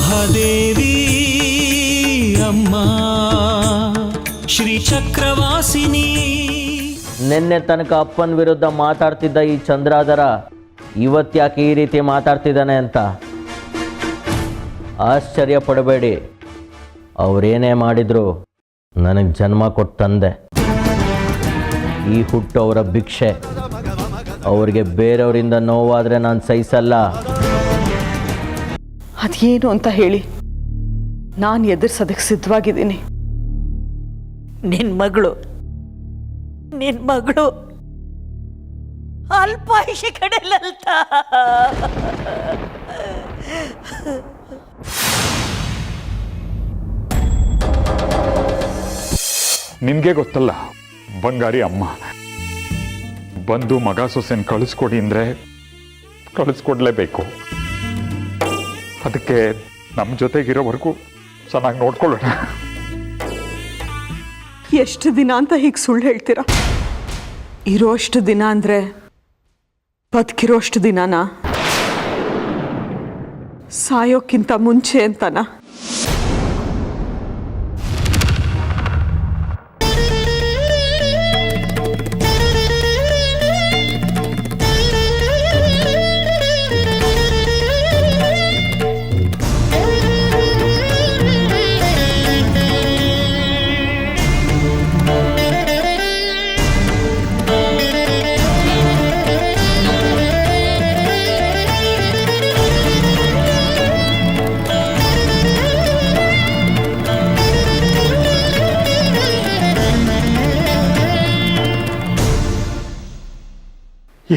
ಮಹಾದೇವಿ ಅಮ್ಮ ಶ್ರೀ ಚಕ್ರವಾಸಿನಿ. ನಿನ್ನೆ ತನಕ ಅಪ್ಪನ ವಿರುದ್ಧ ಮಾತಾಡ್ತಿದ್ದ ಈ ಚಂದ್ರಾಧರ ಇವತ್ತ್ಯಾಕೆ ಈ ರೀತಿ ಮಾತಾಡ್ತಿದ್ದಾನೆ ಅಂತ ಆಶ್ಚರ್ಯ ಪಡಬೇಡಿ. ಅವರೇನೇ ಮಾಡಿದ್ರು ನನಗೆ ಜನ್ಮ ಕೊಟ್ಟು ತಂದೆ. ಈ ಹುಟ್ಟು ಅವರ ಭಿಕ್ಷೆ. ಅವ್ರಿಗೆ ಬೇರೆಯವರಿಂದ ನೋವಾದರೆ ನಾನು ಸಹಿಸಲ್ಲ. ಅದೇನು ಅಂತ ಹೇಳಿ, ನಾನು ಎದುರಿಸೋದಕ್ಕೆ ಸಿದ್ಧವಾಗಿದ್ದೀನಿ. ನಿನ್ನ ಮಗಳು ಅಲ್ಪಾಯುಷಿ ಕಡೆ ಲಲಿತಾ. ನಿನಗೆ ಗೊತ್ತಲ್ಲ ಬಂಗಾರಿ ಅಮ್ಮ, ಬಂದು ಮಗ ಸೊಸೆನ ಕಳಿಸ್ಕೊಡಿ ಅಂದರೆ ಕಳಿಸ್ಕೊಡ್ಲೇಬೇಕು. ಅದಕ್ಕೆ ನಮ್ಮ ಜೊತೆಗಿರೋವರೆಗೂ ಚೆನ್ನಾಗಿ ನೋಡ್ಕೊಳ್ಳೋಣ. ಎಷ್ಟು ದಿನ ಅಂತ ಹೀಗೆ ಸುಳ್ಳು ಹೇಳ್ತೀರಾ? ಇರೋಷ್ಟು ದಿನ ಅಂದರೆ ಬದುಕಿರೋಷ್ಟು ದಿನನಾ? ಸಾಯೋಕ್ಕಿಂತ ಮುಂಚೆ ಅಂತನಾ?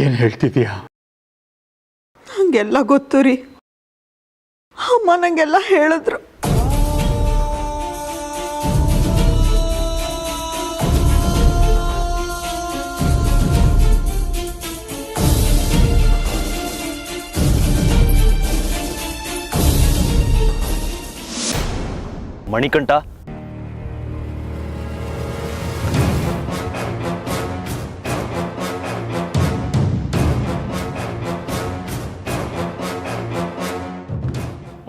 ಏನು ಹೇಳ್ತಿದೀಯಾ? ನಂಗೆಲ್ಲ ಗೊತ್ತು ರೀ. ಅಮ್ಮ ನಂಗೆಲ್ಲ ಹೇಳಿದ್ರು. ಮಣಿಕಂಠ,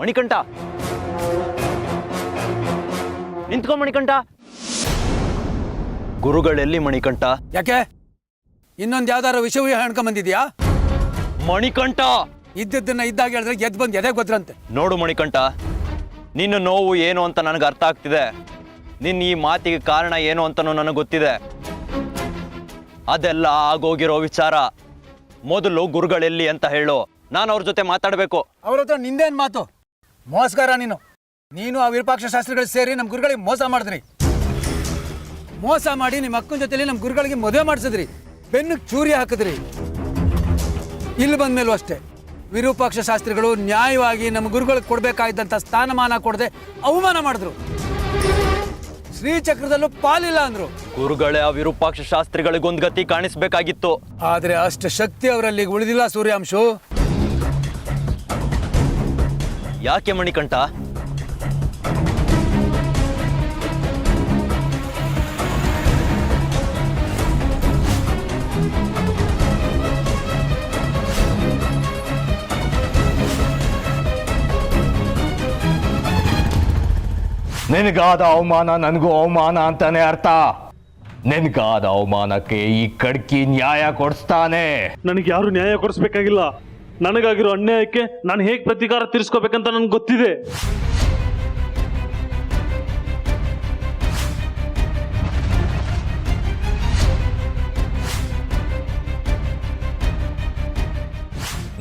ಮಣಿಕಂಠ, ನಿಂತ್ಕೊ ಮಣಿಕಂಠ. ಗುರುಗಳೆಲ್ಲಿ ಮಣಿಕಂಠ? ಯಾಕೆ ಇನ್ನೊಂದು ಯಾವ್ದಾರ ವಿಷಯ ಹೇಳ್ಕೊಂಡ್ ಬಂದಿದ್ಯಾ? ಮಣಿಕಂಠ, ಇದ್ದದ್ದನ್ನ ಇದ್ದಾಗ ಹೇಳಿದ್ರೆ ಎದ್ದು ಬಂದು ಎದೆ ಗೊತ್ತಂತೆ. ನೋಡು ಮಣಿಕಂಠ, ನಿನ್ನ ನೋವು ಏನು ಅಂತ ನನಗೆ ಅರ್ಥ ಆಗ್ತಿದೆ. ನಿನ್ನ ಈ ಮಾತಿಗೆ ಕಾರಣ ಏನು ಅಂತನೂ ನನಗೆ ಗೊತ್ತಿದೆ. ಅದೆಲ್ಲ ಆಗೋಗಿರೋ ವಿಚಾರ. ಮೊದಲು ಗುರುಗಳೆಲ್ಲಿ ಅಂತ ಹೇಳು, ನಾನು ಅವ್ರ ಜೊತೆ ಮಾತಾಡಬೇಕು. ಅವ್ರ ಹತ್ರ ನಿಂದೇನ್ ಮಾತು? ಮೋಸಗಾರ ನೀನು ಆ ವಿರೂಪಾಕ್ಷ ಶಾಸ್ತ್ರಿಗಳು ಸೇರಿ ನಮ್ಮ ಗುರುಗಳಿಗೆ ಮೋಸ ಮಾಡಿದ್ರಿ. ಮೋಸ ಮಾಡಿ ನಿಮ್ಮ ಅಕ್ಕನ ಜೊತೆಲಿ ನಮ್ಮ ಗುರುಗಳಿಗೆ ಮದುವೆ ಮಾಡಿಸಿದ್ರಿ. ಬೆನ್ನಿಗೆ ಚೂರಿ ಹಾಕಿದ್ರಿ. ಇಲ್ಲಿ ಬಂದ್ಮೇಲೂ ಅಷ್ಟೇ, ವಿರೂಪಾಕ್ಷ ಶಾಸ್ತ್ರಿಗಳು ನ್ಯಾಯವಾಗಿ ನಮ್ಮ ಗುರುಗಳಿಗೆ ಕೊಡಬೇಕಾಗಿದ್ದಂಥ ಸ್ಥಾನಮಾನ ಕೊಡದೆ ಅವಮಾನ ಮಾಡಿದ್ರು. ಶ್ರೀಚಕ್ರದಲ್ಲೂ ಪಾಲಿಲ್ಲ ಅಂದ್ರು. ಗುರುಗಳೇ ಆ ವಿರೂಪಾಕ್ಷ ಶಾಸ್ತ್ರಿಗಳಿಗೊಂದು ಗತಿ ಕಾಣಿಸ್ಬೇಕಾಗಿತ್ತು. ಆದ್ರೆ ಅಷ್ಟು ಶಕ್ತಿ ಅವರಲ್ಲಿ ಉಳಿದಿಲ್ಲ ಸೂರ್ಯಾಂಶು. ಯಾಕೆ ಮಣಿಕಂಠ? ನಿನಗಾದ ಅವಮಾನ ನನಗೂ ಅವಮಾನ ಅಂತಾನೆ ಅರ್ಥ. ನಿನಗಾದ ಅವಮಾನಕ್ಕೆ ಈ ಕಡ್ಕಿ ನ್ಯಾಯ ಕೊಡಿಸ್ತಾನೆ. ನನಗೆ ಯಾರು ನ್ಯಾಯ ಕೊಡಿಸ್ಬೇಕಾಗಿಲ್ಲ. ನನಗಾಗಿರೋ ಅನ್ಯಾಯಕ್ಕೆ ನಾನು ಹೇಗೆ ಪ್ರತೀಕಾರ ತೀರಿಸ್ಕೋಬೇಕಂತ ನನಗೆ ಗೊತ್ತಿದೆ.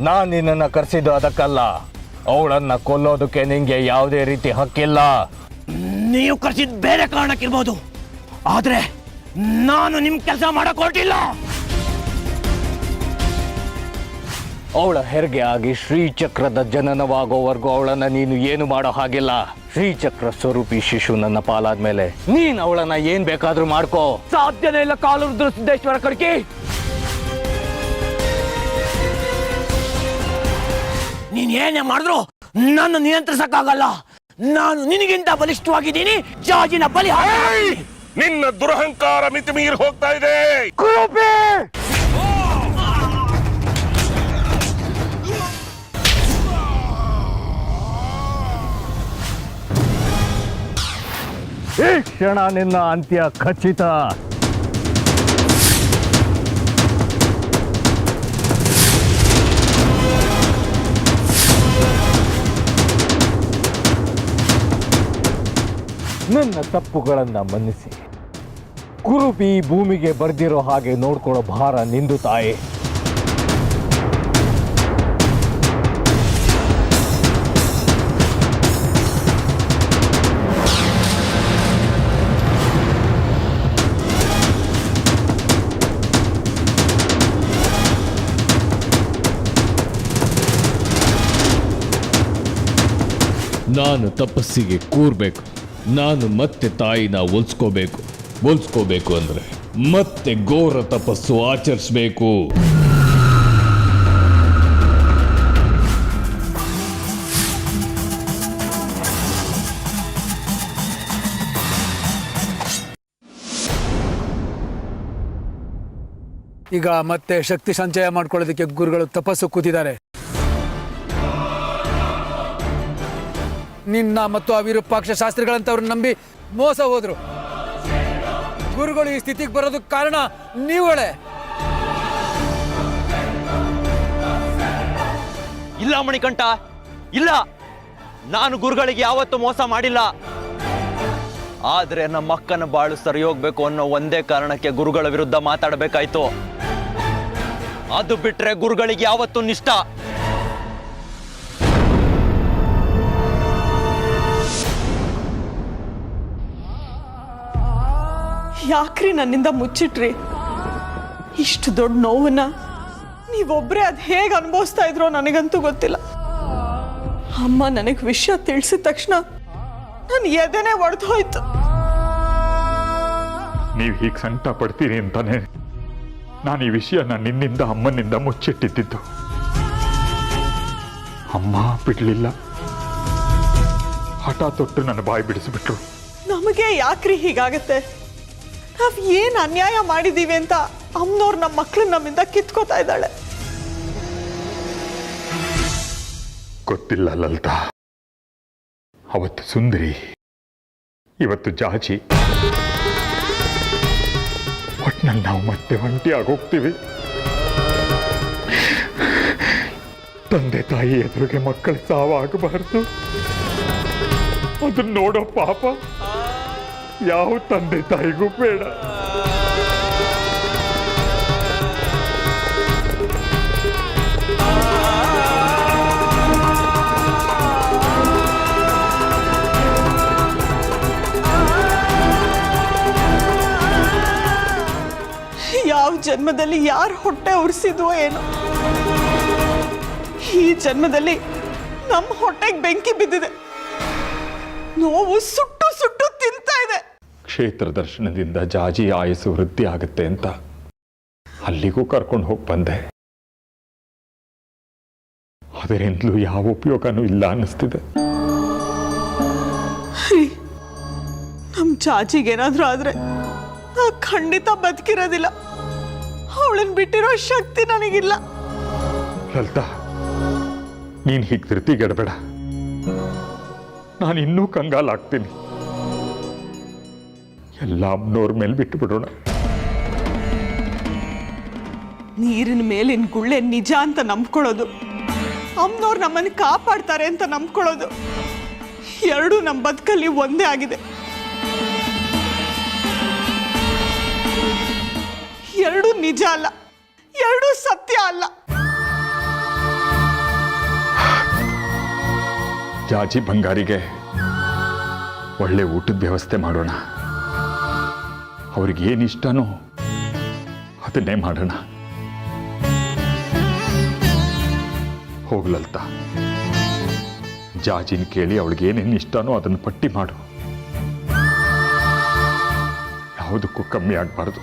ನಾನು ನಿನ್ನನ್ನು ಕರೆಸಿದ್ದು ಅದಕ್ಕಲ್ಲ. ಅವಳನ್ನ ಕೊಲ್ಲೋದಕ್ಕೆ ನಿಂಗೆ ಯಾವುದೇ ರೀತಿ ಹಕ್ಕಿಲ್ಲ. ನೀವು ಕರೆಸಿದ ಬೇರೆ ಕಾರಣಕ್ಕಿರ್ಬೋದು, ಆದ್ರೆ ನಾನು ನಿಮ್ ಕೆಲಸ ಮಾಡಕ್ ಹೊರಟಿಲ್ಲ. ಅವಳ ಹೆರಿಗೆ ಆಗಿ ಶ್ರೀಚಕ್ರದ ಜನನವಾಗೋವರೆಗೂ ಅವಳನ್ನ ನೀನು ಏನು ಮಾಡೋ ಹಾಗಿಲ್ಲ. ಶ್ರೀಚಕ್ರ ಸ್ವರೂಪಿ ಶಿಶು ನನ್ನ ಪಾಲಾದ್ಮೇಲೆ ನೀನ್ ಅವಳನ್ನ ಏನ್ ಬೇಕಾದ್ರೂ ಮಾಡ್ಕೋ. ಸಾಧ್ಯನೇ ಇಲ್ಲ ಕಾಲುರುದ್ರ ಸಿದ್ದೇಶ್ವರ ಕಡ್ಕಿ. ನೀನ್ ಏನೇ ಮಾಡಿದ್ರು ನನ್ನ ನಿಯಂತ್ರಿಸಕ್ಕಾಗಲ್ಲ. ನಾನು ನಿನಗಿಂತ ಬಲಿಷ್ಠವಾಗಿದ್ದೀನಿ. ಜಾಜಿನ ಬಲಿ. ನಿನ್ನ ದುರಹಂಕಾರ ಮಿತಿ ಮೀರಿ ಹೋಗ್ತಾ ಇದೆ. ಈ ಕ್ಷಣ ನಿನ್ನ ಅಂತ್ಯ ಖಚಿತ. ನನ್ನ ತಪ್ಪುಗಳನ್ನ ಮನ್ನಿಸಿ ಕುರುಬಿ ಭೂಮಿಗೆ ಬರ್ದಿರೋ ಹಾಗೆ ನೋಡ್ಕೊಳ್ಳೋ ಭಾರ ನಿಂದು ತಾಯಿ. ನಾನು ತಪಸ್ಸಿಗೆ ಕೂರ್ಬೇಕು. ನಾನು ಮತ್ತೆ ತಾಯಿನ ಒಲ್ಸ್ಕೋಬೇಕು ಅಂದ್ರೆ ಮತ್ತೆ ಘೋರ ತಪಸ್ಸು ಆಚರಿಸ್ಬೇಕು. ಈಗ ಮತ್ತೆ ಶಕ್ತಿ ಸಂಚಯ ಮಾಡ್ಕೊಳ್ಳೋದಕ್ಕೆ ಗುರುಗಳು ತಪಸ್ಸು ಕೂತಿದ್ದಾರೆ. ನಿನ್ನ ಮತ್ತು ಆ ವಿರೂಪಾಕ್ಷ ಶಾಸ್ತ್ರಿಗಳಂತವ್ರನ್ನ ನಂಬಿ ಮೋಸ ಹೋದ್ರು. ಗುರುಗಳು ಈ ಸ್ಥಿತಿಗೆ ಬರೋದಕ್ಕೆ ಕಾರಣ ನೀವುಗಳೇ. ಇಲ್ಲ ಮಣಿಕಂಠ, ಇಲ್ಲ, ನಾನು ಗುರುಗಳಿಗೆ ಯಾವತ್ತೂ ಮೋಸ ಮಾಡಿಲ್ಲ. ಆದ್ರೆ ನಮ್ಮ ಅಕ್ಕನ ಬಾಳು ಸರಿ ಹೋಗ್ಬೇಕು ಅನ್ನೋ ಒಂದೇ ಕಾರಣಕ್ಕೆ ಗುರುಗಳ ವಿರುದ್ಧ ಮಾತಾಡಬೇಕಾಯ್ತು. ಅದು ಬಿಟ್ರೆ ಗುರುಗಳಿಗೆ ಯಾವತ್ತೂ ನಿಷ್ಠ. ಯಾಕ್ರಿ ನನ್ನಿಂದ ಮುಚ್ಚಿಟ್ರಿ? ಇಷ್ಟು ದೊಡ್ಡ ನೋವನ್ನ ನೀವೊಬ್ಬರೇ ಅದು ಹೇಗೆ ಅನುಭವಿಸ್ತಾ ಇದ್ರೋ ನನಗಂತೂ ಗೊತ್ತಿಲ್ಲ. ಅಮ್ಮ ನನಗೆ ವಿಷಯ ತಿಳಿಸಿದ ತಕ್ಷಣ ನನ್ನ ಎದೆನೇ ಒಡೆದು ಹೋಯ್ತು. ನೀವು ಹೀಗೆ ಸಂಕಟ ಪಡ್ತೀರಿ ಅಂತಾನೆ ನಾನು ಈ ವಿಷಯನ ನಿನ್ನಿಂದ ಅಮ್ಮನಿಂದ ಮುಚ್ಚಿಟ್ಟಿದ್ದು. ಅಮ್ಮ ಬಿಡ್ಲಿಲ್ಲ, ಹಠ ತೊಟ್ಟು ನನ್ನ ಬಾಯಿ ಬಿಡಿಸಿಬಿಟ್ರು. ನಮಗೆ ಯಾಕ್ರಿ ಹೀಗಾಗತ್ತೆ? ನಾವ್ ಏನ್ ಅನ್ಯಾಯ ಮಾಡಿದೀವಿ ಅಂತ ಅಮ್ಮನವ್ರು ನಮ್ಮ ಮಕ್ಳು ನಮ್ಮಿಂದ ಕಿತ್ಕೋತಾ ಇದ್ದಾಳೆ. ಗೊತ್ತಿಲ್ಲ ಲಲಿತಾ, ಅವತ್ತು ಸುಂದರಿ, ಇವತ್ತು ಜಾಜಿ. ಒಟ್ನಲ್ಲಿ ನಾವು ಮತ್ತೆ ಒಂಟಿಯಾಗಿ ಹೋಗ್ತೀವಿ. ತಂದೆ ತಾಯಿ ಎದುರಿಗೆ ಮಕ್ಕಳ ಸಾವಾಗಬಾರ್ದು. ಅದನ್ನ ನೋಡೋ ಪಾಪ ಯಾವ ತಂದೆ ತಾಯಿಗೂ ಬೇಡ. ಯಾವ ಜನ್ಮದಲ್ಲಿ ಯಾರು ಹೊಟ್ಟೆ ಉರಿಸಿದ್ವೋ ಏನೋ, ಈ ಜನ್ಮದಲ್ಲಿ ನಮ್ಮ ಹೊಟ್ಟೆಗೆ ಬೆಂಕಿ ಬಿದ್ದಿದೆ. ನೋವು ಸುಟ್ಟು ಸುಟ್ಟು ತಿಂತಾ ಇದೆ. ಕ್ಷೇತ್ರ ದರ್ಶನದಿಂದ ಜಾಜಿ ಆಯಸ್ಸು ವೃದ್ಧಿ ಆಗುತ್ತೆ ಅಂತ ಅಲ್ಲಿಗೂ ಕರ್ಕೊಂಡು ಹೋಗಿ ಬಂದೆ. ಅದರಿಂದಲೂ ಯಾವ ಉಪಯೋಗನೂ ಇಲ್ಲ ಅನ್ನಿಸ್ತಿದೆ. ನಮ್ ಜಾಜಿಗೇನಾದ್ರೂ ಆದ್ರೆ ನಾ ಖಂಡಿತ ಬದುಕಿರೋದಿಲ್ಲ. ಅವಳನ್ನ ಬಿಟ್ಟಿರೋ ಶಕ್ತಿ ನನಗಿಲ್ಲ. ಲಲಿತಾ, ನೀನು ಹೀಗೆ ಧೃತಿಗೆಡಬೇಡ. ನಾನು ಇನ್ನೂ ಕಂಗಾಲಾಗ್ತೀನಿ. ಎಲ್ಲ ಅಮ್ಮನವ್ರ ಮೇಲೆ ಬಿಟ್ಟು ಬಿಡೋಣ. ನೀರಿನ ಮೇಲಿನ ಗುಳ್ಳೆ ನಿಜ ಅಂತ ನಂಬ್ಕೊಳ್ಳೋದು, ಅಮ್ಮನವ್ರು ನಮ್ಮನ್ನು ಕಾಪಾಡ್ತಾರೆ ಅಂತ ನಂಬ್ಕೊಳ್ಳೋದು, ಎರಡೂ ನಮ್ಮ ಬದುಕಲ್ಲಿ ಒಂದೇ ಆಗಿದೆ. ಎರಡೂ ನಿಜ ಅಲ್ಲ, ಎರಡೂ ಸತ್ಯ ಅಲ್ಲ. ಜಾಜಿ ಬಂಗಾರಿಗೆ ಒಳ್ಳೆ ಊಟದ ವ್ಯವಸ್ಥೆ ಮಾಡೋಣ. ಅವ್ರಿಗೆ ಏನು ಇಷ್ಟನೋ ಅದನ್ನೇ ಮಾಡೋಣ. ಹೋಗ್ಲಲ್ತಾ, ಜಾಜಿನ ಕೇಳಿ ಅವಳಿಗೆ ಏನೇನು ಇಷ್ಟನೋ ಅದನ್ನು ಪಟ್ಟಿ ಮಾಡು. ಯಾವುದಕ್ಕೂ ಕಮ್ಮಿ ಆಗಬಾರ್ದು.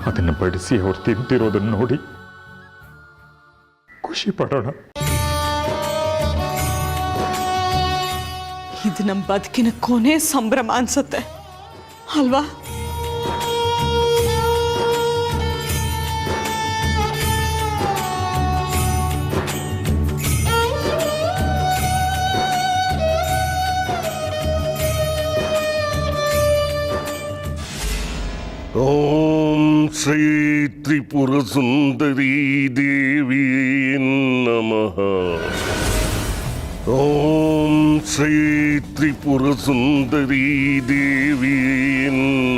ಅದನ್ನು ಬಡಿಸಿ ಅವ್ರು ತಿಂತಿರೋದನ್ನು ನೋಡಿ ಖುಷಿ ಪಡೋಣ. ಇದು ನಮ್ಮ ಬದುಕಿನ ಕೊನೆ ಸಂಭ್ರಮ ಅನ್ಸುತ್ತೆ ಅಲ್ವಾ? ಓಂ ಶ್ರೀ ತ್ರಿಪುರ ಸುಂದರಿ ದೇವಿ ನಮಃ. ಓಂ ಶ್ರೀ ತ್ರಿಪುರ ಸುಂದರಿ ದೇವಿ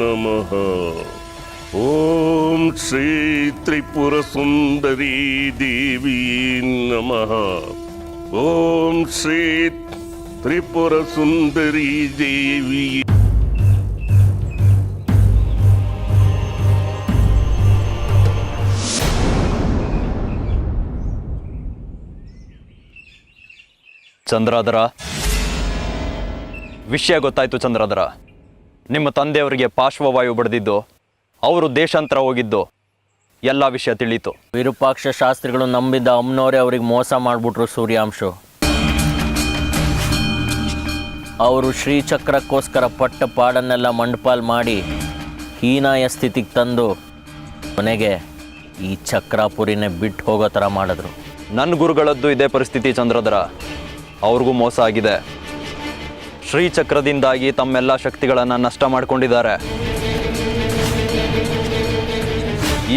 ನಮಃ. ಓಂ ಶ್ರೀ ತ್ರಿಪುರ ಸುಂದರಿ ದೇವಿ ನಮಃ. ಓಂ ಶ್ರೀ ತ್ರಿಪುರ ಸುಂದರಿ ದೇವಿ. ಚಂದ್ರಾಧರ, ವಿಷಯ ಗೊತ್ತಾಯ್ತು ಚಂದ್ರಾಧರ. ನಿಮ್ಮ ತಂದೆಯವರಿಗೆ ಪಾರ್ಶ್ವವಾಯು ಬಡಿದಿದ್ದು, ಅವರು ದೇಶಾಂತರ ಹೋಗಿದ್ದು, ಎಲ್ಲ ವಿಷಯ ತಿಳಿಯಿತು. ವಿರೂಪಾಕ್ಷ ಶಾಸ್ತ್ರಿಗಳು ನಂಬಿದ್ದ ಅಮ್ಮನವರೇ ಅವ್ರಿಗೆ ಮೋಸ ಮಾಡಿಬಿಟ್ರು ಸೂರ್ಯಾಂಶು. ಅವರು ಶ್ರೀಚಕ್ರಕ್ಕೋಸ್ಕರ ಪಟ್ಟ ಪಾಡನ್ನೆಲ್ಲ ಮಂಡಪಾಲ್ ಮಾಡಿ ಹೀನಾಯ ಸ್ಥಿತಿಗೆ ತಂದು ಕೊನೆಗೆ ಈ ಚಕ್ರಾಪುರಿನೇ ಬಿಟ್ಟು ಹೋಗೋ ಥರ ಮಾಡಿದ್ರು. ನನ್ನ ಗುರುಗಳದ್ದು ಇದೇ ಪರಿಸ್ಥಿತಿ ಚಂದ್ರಾಧರ. ಅವ್ರಿಗೂ ಮೋಸ ಆಗಿದೆ. ಶ್ರೀಚಕ್ರದಿಂದಾಗಿ ತಮ್ಮೆಲ್ಲ ಶಕ್ತಿಗಳನ್ನು ನಷ್ಟ ಮಾಡಿಕೊಂಡಿದ್ದಾರೆ.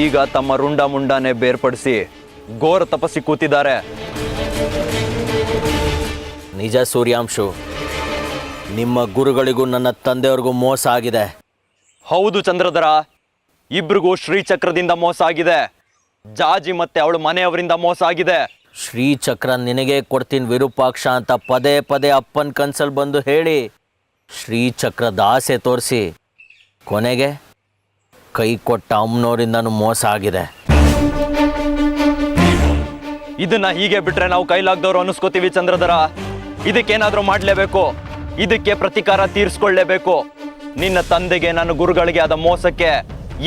ಈಗ ತಮ್ಮ ರುಂಡ ಮುಂಡಾನೆ ಬೇರ್ಪಡಿಸಿ ಘೋರ ತಪಸ್ಸಿ ಕೂತಿದ್ದಾರೆ. ನಿಜ ಸೂರ್ಯಾಂಶು, ನಿಮ್ಮ ಗುರುಗಳಿಗೂ ನನ್ನ ತಂದೆಯವ್ರಿಗೂ ಮೋಸ ಆಗಿದೆ. ಹೌದು ಚಂದ್ರಧರ, ಇಬ್ರಿಗೂ ಶ್ರೀಚಕ್ರದಿಂದ ಮೋಸ ಆಗಿದೆ. ಜಾಜಿ ಮತ್ತೆ ಅವಳ ಮನೆಯವರಿಂದ ಮೋಸ ಆಗಿದೆ. ಶ್ರೀಚಕ್ರ ನಿನಗೆ ಕೊಡ್ತೀನಿ ವಿರೂಪಾಕ್ಷ ಅಂತ ಪದೇ ಪದೇ ಅಪ್ಪನ ಕನ್ಸಲ್ಲಿ ಬಂದು ಹೇಳಿ ಶ್ರೀಚಕ್ರದ ಆಸೆ ತೋರಿಸಿ ಕೊನೆಗೆ ಕೈ ಕೊಟ್ಟ ಅಮ್ಮನವರಿಂದನೂ ಮೋಸ ಆಗಿದೆ. ಇದನ್ನ ಹೀಗೆ ಬಿಟ್ರೆ ನಾವು ಕೈಲಾಗ್ದವ್ರು ಅನ್ನಿಸ್ಕೋತೀವಿ ಚಂದ್ರಧರ. ಇದಕ್ಕೇನಾದ್ರೂ ಮಾಡಲೇಬೇಕು. ಇದಕ್ಕೆ ಪ್ರತಿಕಾರ ತೀರಿಸ್ಕೊಳ್ಳೇಬೇಕು. ನಿನ್ನ ತಂದೆಗೆ ನನ್ನ ಗುರುಗಳಿಗೆ ಆದ ಮೋಸಕ್ಕೆ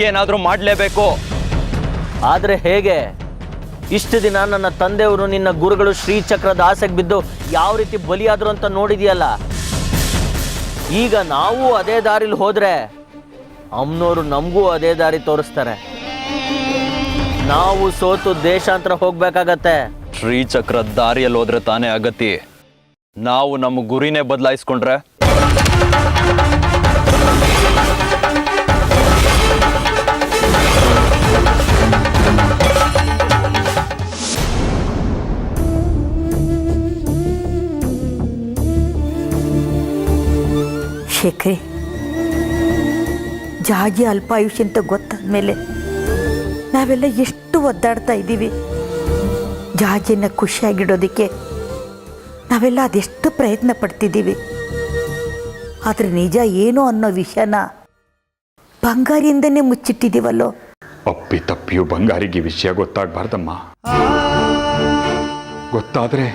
ಏನಾದ್ರೂ ಮಾಡಲೇಬೇಕು. ಆದರೆ ಹೇಗೆ? ಇಷ್ಟು ದಿನ ನನ್ನ ತಂದೆಯವರು ನಿನ್ನ ಗುರುಗಳು ಶ್ರೀಚಕ್ರದ ಆಸೆಗೆ ಬಿದ್ದು ಯಾವ ರೀತಿ ಬಲಿಯಾದ್ರು ಅಂತ ನೋಡಿದೆಯಲ್ಲ. ಈಗ ನಾವು ಅದೇ ದಾರಿಲಿ ಹೋದ್ರೆ ಅಮ್ಮನವರು ನಮಗೂ ಅದೇ ದಾರಿ ತೋರಿಸ್ತಾರೆ. ನಾವು ಸೋತು ದೇಶಾಂತರ ಹೋಗ್ಬೇಕಾಗತ್ತೆ. ಶ್ರೀಚಕ್ರದ ದಾರಿಯಲ್ಲಿ ಹೋದ್ರೆ ತಾನೇ ಅಗತಿ. ನಾವು ನಮ್ಮ ಗುರಿನೇ ಬದಲಾಯಿಸ್ಕೊಂಡ್ರೆ ಶೇಖರಿ, ಜಾಜಿ ಅಲ್ಪಾಯುಷ್ ಅಂತ ಗೊತ್ತಾದ ಮೇಲೆ ನಾವೆಲ್ಲ ಎಷ್ಟು ಒದ್ದಾಡ್ತಾ ಇದ್ದೀವಿ. ಜಾಜಿನ ಖುಷಿಯಾಗಿಡೋದಕ್ಕೆ ನಾವೆಲ್ಲ ಅದೆಷ್ಟು ಪ್ರಯತ್ನ ಪಡ್ತಿದ್ದೀವಿ. ಆದರೆ ನಿಜ ಏನು ಅನ್ನೋ ವಿಷಯನ ಬಂಗಾರಿಯಿಂದನೇ ಮುಚ್ಚಿಟ್ಟಿದ್ದೀವಲ್ಲೋ. ಅಪ್ಪಿ ತಪ್ಪಿಯು ಬಂಗಾರಿಗೆ ವಿಷಯ ಗೊತ್ತಾಗಬಾರ್ದಮ್ಮ. ಗೊತ್ತಾದರೆ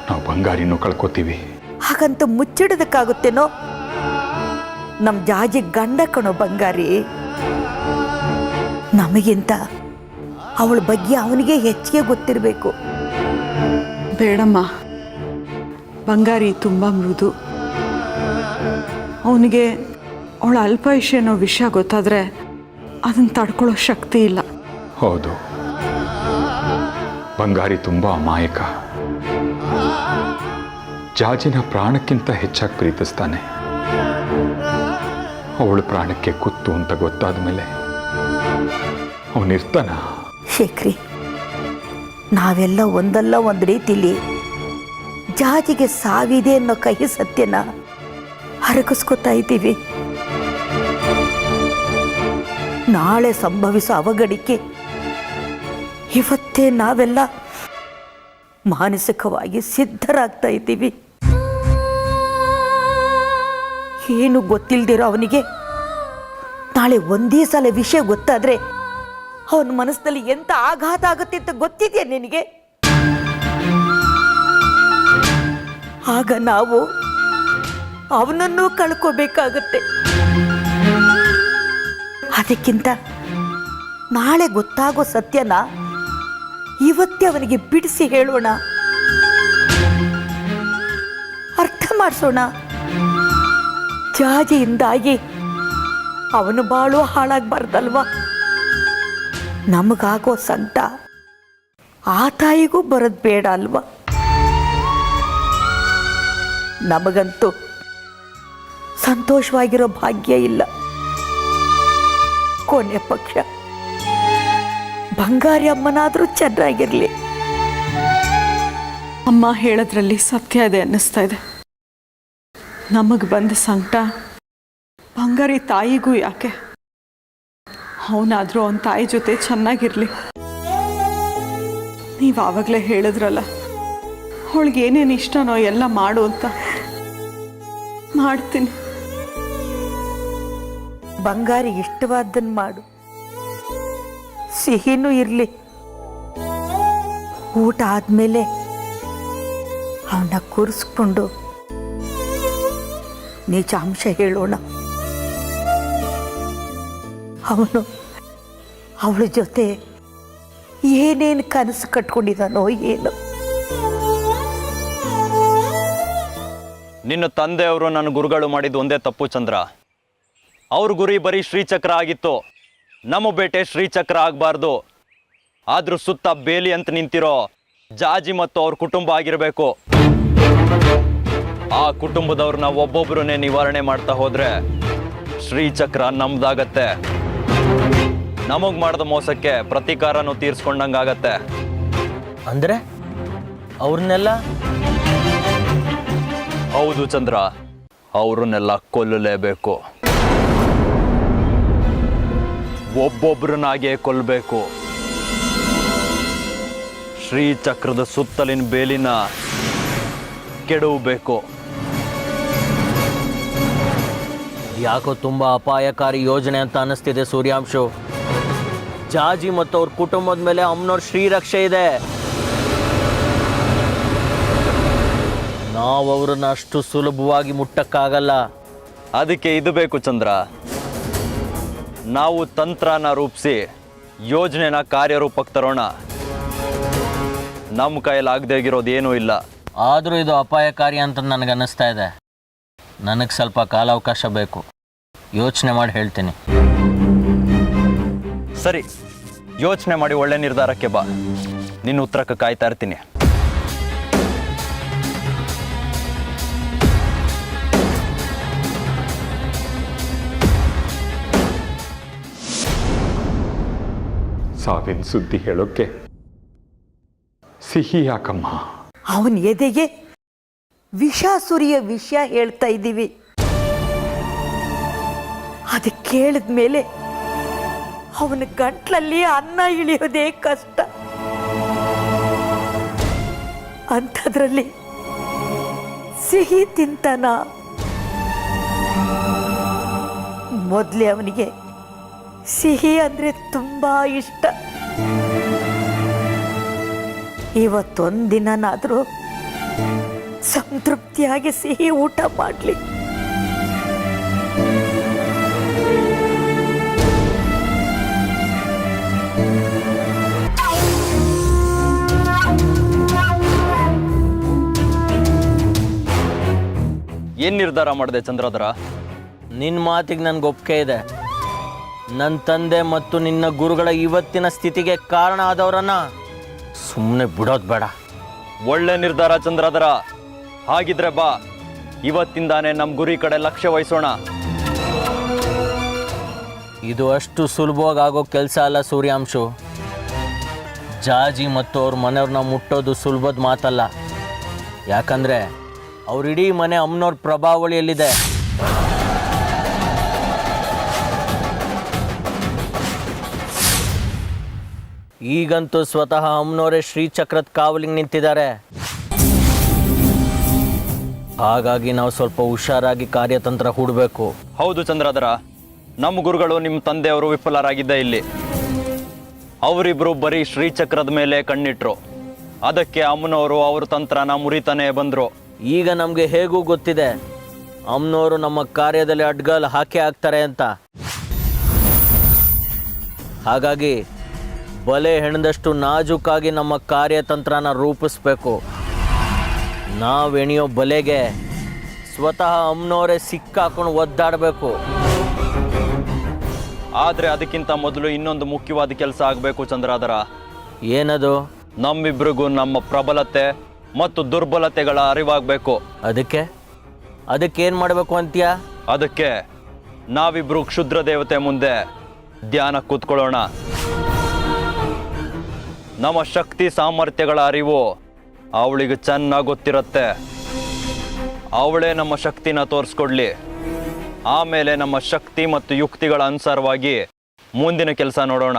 ನಾವು ಬಂಗಾರಿನೂ ಕಳ್ಕೊತೀವಿ. ಹಾಗಂತ ಮುಚ್ಚಿಡೋದಕ್ಕಾಗುತ್ತೇನೋ? ನಮ್ಮ ಜಾಜಿ ಗಂಡ ಕಣೋ ಬಂಗಾರಿ. ನಮಗಿಂತ ಅವಳ ಬಗ್ಗೆ ಅವನಿಗೆ ಹೆಚ್ಚಿಗೆ ಗೊತ್ತಿರಬೇಕು. ಬೇಡಮ್ಮ, ಬಂಗಾರಿ ತುಂಬ ಮೃದು. ಅವನಿಗೆ ಅವಳ ಅಲ್ಪಾಯುಷ್ಯ ಅನ್ನೋ ವಿಷಯ ಗೊತ್ತಾದರೆ ಅದನ್ನು ತಡ್ಕೊಳ್ಳೋ ಶಕ್ತಿ ಇಲ್ಲ. ಹೌದು, ಬಂಗಾರಿ ತುಂಬ ಅಮಾಯಕ. ಜಾಜಿನ ಪ್ರಾಣಕ್ಕಿಂತ ಹೆಚ್ಚಾಗಿ ಪ್ರೀತಿಸ್ತಾನೆ. ಅವಳ ಪ್ರಾಣಕ್ಕೆ ಕುತ್ತು ಅಂತ ಗೊತ್ತಾದ ಮೇಲೆ ಅವನಿರ್ತಾನ? ಶೇಖರಿ, ನಾವೆಲ್ಲ ಒಂದಲ್ಲ ಒಂದು ರೀತಿಲಿ ಜಾಜಿಗೆ ಸಾವಿದೆ ಅನ್ನೋ ಕಹಿ ಸತ್ಯನ ಹರಗಿಸ್ಕೊತಾ ಇದ್ದೀವಿ. ನಾಳೆ ಸಂಭವಿಸೋ ಅವಘಡಿಕೆ ಇವತ್ತೇ ನಾವೆಲ್ಲ ಮಾನಸಿಕವಾಗಿ ಸಿದ್ಧರಾಗ್ತಾ ಇದ್ದೀವಿ. ಏನು ಗೊತ್ತಿಲ್ದಿರೋ ಅವನಿಗೆ ನಾಳೆ ಒಂದೇ ಸಲ ವಿಷಯ ಗೊತ್ತಾದ್ರೆ ಅವನ ಮನಸ್ಸಿನಲ್ಲಿ ಎಂತ ಆಘಾತ ಆಗುತ್ತೆ ಅಂತ ಗೊತ್ತಿದೆಯಾ ನಿನಗೆ? ಆಗ ನಾವು ಅವನನ್ನು ಕಳ್ಕೋಬೇಕಾಗತ್ತೆ. ಅದಕ್ಕಿಂತ ನಾಳೆ ಗೊತ್ತಾಗೋ ಸತ್ಯನ ಇವತ್ತೇ ಅವನಿಗೆ ಬಿಡಿಸಿ ಹೇಳೋಣ, ಅರ್ಥ ಮಾಡಿಸೋಣ. ಜಾಜಿಯಿಂದಾಗಿ ಅವನು ಬಾಳು ಹಾಳಾಗಬಾರ್ದಲ್ವಾ? ನಮಗಾಗೋ ಸಂಕಟ ಆ ತಾಯಿಗೂ ಬರೋದು ಬೇಡ ಅಲ್ವಾ? ನಮಗಂತೂ ಸಂತೋಷವಾಗಿರೋ ಭಾಗ್ಯ ಇಲ್ಲ. ಕೊನೆ ಪಕ್ಷ ಬಂಗಾರಿ ಅಮ್ಮನಾದರೂ ಚೆನ್ನಾಗಿರಲಿ. ಅಮ್ಮ ಹೇಳೋದ್ರಲ್ಲಿ ಸತ್ಯ ಇದೆ ಅನ್ನಿಸ್ತಾ ಇದೆ. ನಮಗೆ ಬಂದ ಸಂಕಟ ಬಂಗಾರಿ ತಾಯಿಗೂ ಯಾಕೆ? ಅವನಾದರೂ ಅವನ ತಾಯಿ ಜೊತೆ ಚೆನ್ನಾಗಿರಲಿ. ನೀವು ಆವಾಗಲೇ ಹೇಳಿದ್ರಲ್ಲ, ಅವಳಿಗೆ ಏನೇನು ಇಷ್ಟನೋ ಎಲ್ಲ ಮಾಡು ಅಂತ. ಮಾಡ್ತೀನಿ. ಬಂಗಾರಿ ಇಷ್ಟವಾದ್ದನ್ನು ಮಾಡು, ಸಿಹಿನೂ ಇರಲಿ. ಊಟ ಆದಮೇಲೆ ಅವನ್ನ ಕೂರಿಸ್ಕೊಂಡು ನಿಜಾಂಶ ಹೇಳೋಣ. ಅವನು ಅವಳ ಜೊತೆ ಏನೇನು ಕನಸು ಕಟ್ಕೊಂಡಿದ್ದಾನೋ ಏನು. ನಿನ್ನ ತಂದೆಯವರು ನನ್ನ ಗುರುಗಳು ಮಾಡಿದ್ದು ಒಂದೇ ತಪ್ಪು ಚಂದ್ರ. ಅವ್ರ ಗುರಿ ಬರೀ ಶ್ರೀಚಕ್ರ ಆಗಿತ್ತು. ನಮ್ಮ ಬೇಟೆ ಶ್ರೀಚಕ್ರ ಆಗಬಾರ್ದು. ಆದ್ರೂ ಸುತ್ತ ಬೇಲಿ ಅಂತ ನಿಂತಿರೋ ಜಾಜಿ ಮತ್ತು ಅವ್ರ ಕುಟುಂಬ ಆಗಿರಬೇಕು. ಆ ಕುಟುಂಬದವ್ರನ್ನ ಒಬ್ಬೊಬ್ಬರನ್ನೇ ನಿವಾರಣೆ ಮಾಡ್ತಾ ಹೋದ್ರೆ ಶ್ರೀಚಕ್ರ ನಮ್ದಾಗತ್ತೆ. ನಮಗ್ ಮಾಡಿದ ಮೋಸಕ್ಕೆ ಪ್ರತೀಕಾರನೂ ತೀರ್ಸ್ಕೊಂಡಂಗಾಗತ್ತೆ. ಅಂದ್ರೆ ಅವ್ರನ್ನೆಲ್ಲ? ಹೌದು ಚಂದ್ರ, ಅವ್ರನ್ನೆಲ್ಲ ಕೊಲ್ಲಲೇಬೇಕು. ಒಬ್ಬೊಬ್ಬರನ್ನಾಗೆ ಕೊಲ್ಲಬೇಕು. ಶ್ರೀಚಕ್ರದ ಸುತ್ತಲಿನ ಬೇಲಿನ ಕೆಡವಬೇಕು. ಯಾಕೋ ತುಂಬಾ ಅಪಾಯಕಾರಿ ಯೋಜನೆ ಅಂತ ಅನಿಸ್ತಿದೆ ಸೂರ್ಯಾಂಶು. ಜಾಜಿ ಮತ್ತು ಅವ್ರ ಕುಟುಂಬದ ಮೇಲೆ ಅಮ್ಮನವ್ರ ಶ್ರೀರಕ್ಷೆ ಇದೆ. ನಾವು ಅವ್ರನ್ನ ಅಷ್ಟು ಸುಲಭವಾಗಿ ಮುಟ್ಟಕ್ಕಾಗಲ್ಲ. ಅದಕ್ಕೆ ಇದು ಬೇಕು ಚಂದ್ರ. ನಾವು ತಂತ್ರನ ರೂಪಿಸಿ ಯೋಜನೆನ ಕಾರ್ಯರೂಪಕ್ಕೆ ತರೋಣ. ನಮ್ಮ ಕೈಲಾಗದೇ ಇರೋದು ಏನೂ ಇಲ್ಲ. ಆದರೂ ಇದು ಅಪಾಯಕಾರಿ ಅಂತ ನನಗೆ ಅನ್ನಿಸ್ತಾ ಇದೆ. ನನಗೆ ಸ್ವಲ್ಪ ಕಾಲಾವಕಾಶ ಬೇಕು. ಯೋಚನೆ ಮಾಡಿ ಹೇಳ್ತೀನಿ. ಸರಿ, ಯೋಚನೆ ಮಾಡಿ ಒಳ್ಳೆ ನಿರ್ಧಾರಕ್ಕೆ ಬಾ. ನಿನ್ನ ಉತ್ತರಕ್ಕೆ ಕಾಯ್ತಾ ಇರ್ತೀನಿ. ಸಾವಿನ ಸುದ್ದಿ ಹೇಳೋಕ್ಕೆ ಸಿಹಿ ಯಾಕಮ್ಮ? ಅವನ ಎದೆಗೆ ವಿಷ ಸುರಿಯ ವಿಷಯ ಹೇಳ್ತಾ ಇದ್ದೀವಿ. ಅದು ಕೇಳಿದ ಮೇಲೆ ಅವನ ಗಂಟ್ಲಲ್ಲಿ ಅನ್ನ ಇಳಿಯೋದೇ ಕಷ್ಟ. ಅಂಥದ್ರಲ್ಲಿ ಸಿಹಿ ತಿಂತಾನ? ಮೊದಲೇ ಅವನಿಗೆ ಸಿಹಿ ಅಂದರೆ ತುಂಬಾ ಇಷ್ಟ. ಇವತ್ತೊಂದಿನಾದ್ರೂ ಸಂತೃಪ್ತಿಯಾಗಿ ಸಿಹಿ ಊಟ ಮಾಡಲಿ. ಏನ್ ನಿರ್ಧಾರ ಮಾಡಿದೆ ಚಂದ್ರಧರ? ನಿನ್ನ ಮಾತಿಗೆ ನನಗೆ ಒಪ್ಪಿಗೆ ಇದೆ. ನನ್ನ ತಂದೆ ಮತ್ತು ನಿನ್ನ ಗುರುಗಳ ಇವತ್ತಿನ ಸ್ಥಿತಿಗೆ ಕಾರಣ ಆದವರನ್ನ ಸುಮ್ಮನೆ ಬಿಡೋದು ಬೇಡ. ಒಳ್ಳೆ ನಿರ್ಧಾರ ಚಂದ್ರಧರ. ಹಾಗಿದ್ರೆ ಬಾ, ಇವತ್ತಿಂದಾನೇ ನಮ್ಮ ಗುರಿ ಕಡೆ ಲಕ್ಷ್ಯ ವಹಿಸೋಣ. ಇದು ಅಷ್ಟು ಸುಲಭವಾಗಿ ಆಗೋ ಕೆಲಸ ಅಲ್ಲ ಸೂರ್ಯಾಂಶು. ಜಾಜಿ ಮತ್ತು ಅವ್ರ ಮನೆಯವ್ರನ್ನ ಮುಟ್ಟೋದು ಸುಲಭದ ಮಾತಲ್ಲ. ಯಾಕಂದರೆ ಅವ್ರಿಡೀ ಮನೆ ಅಮ್ಮನವ್ರ ಪ್ರಭಾವಳಿಯಲ್ಲಿದೆ. ಈಗಂತೂ ಸ್ವತಃ ಅಮ್ಮನವರೇ ಶ್ರೀಚಕ್ರದ ಕಾವಲಿಗೆ ನಿಂತಿದ್ದಾರೆ. ಹಾಗಾಗಿ ನಾವು ಸ್ವಲ್ಪ ಹುಷಾರಾಗಿ ಕಾರ್ಯತಂತ್ರ ಹೂಡಬೇಕು. ಹೌದು ಚಂದ್ರಧರ, ನಮ್ಮ ಗುರುಗಳು ನಿಮ್ಮ ತಂದೆಯವರು ವಿಫಲರಾಗಿದ್ದ ಇಲ್ಲಿ. ಅವರಿಬ್ಬರು ಬರೀ ಶ್ರೀಚಕ್ರದ ಮೇಲೆ ಕಣ್ಣಿಟ್ರು. ಅದಕ್ಕೆ ಅಮ್ಮನವರು ಅವ್ರ ತಂತ್ರನ ಮುರಿತಾನೆ ಬಂದರು. ಈಗ ನಮಗೆ ಹೇಗೂ ಗೊತ್ತಿದೆ ಅಮ್ಮನವರು ನಮ್ಮ ಕಾರ್ಯದಲ್ಲಿ ಅಡ್ಗಾಲು ಹಾಕೇ ಆಗ್ತಾರೆ ಅಂತ. ಹಾಗಾಗಿ ಬಲೆ ಹೆಣದಷ್ಟು ನಾಜೂಕಾಗಿ ನಮ್ಮ ಕಾರ್ಯತಂತ್ರನ ರೂಪಿಸ್ಬೇಕು. ನಾವೆಣಿಯೋ ಬಲೆಗೆ ಸ್ವತಃ ಅಮ್ಮನವರೇ ಸಿಕ್ಕಾಕೊಂಡು ಒದ್ದಾಡಬೇಕು. ಆದರೆ ಅದಕ್ಕಿಂತ ಮೊದಲು ಇನ್ನೊಂದು ಮುಖ್ಯವಾದ ಕೆಲಸ ಆಗಬೇಕು ಚಂದ್ರಧರ. ಏನದು? ನಮ್ಮಿಬ್ರಿಗೂ ನಮ್ಮ ಪ್ರಬಲತೆ ಮತ್ತು ದುರ್ಬಲತೆಗಳ ಅರಿವಾಗಬೇಕು. ಅದಕ್ಕೇನು ಮಾಡಬೇಕು ಅಂತೀಯ? ಅದಕ್ಕೆ ನಾವಿಬ್ರು ಕ್ಷುದ್ರ ದೇವತೆ ಮುಂದೆ ಧ್ಯಾನ ಕೂತ್ಕೊಳ್ಳೋಣ. ನಮ್ಮ ಶಕ್ತಿ ಸಾಮರ್ಥ್ಯಗಳ ಅರಿವು ಅವಳಿಗೆ ಚೆನ್ನಾಗಿ ಗೊತ್ತಿರುತ್ತೆ. ಅವಳೇ ನಮ್ಮ ಶಕ್ತಿನ ತೋರಿಸ್ಕೊಡ್ಲಿ. ಆಮೇಲೆ ನಮ್ಮ ಶಕ್ತಿ ಮತ್ತು ಯುಕ್ತಿಗಳ ಅನುಸಾರವಾಗಿ ಮುಂದಿನ ಕೆಲಸ ನೋಡೋಣ.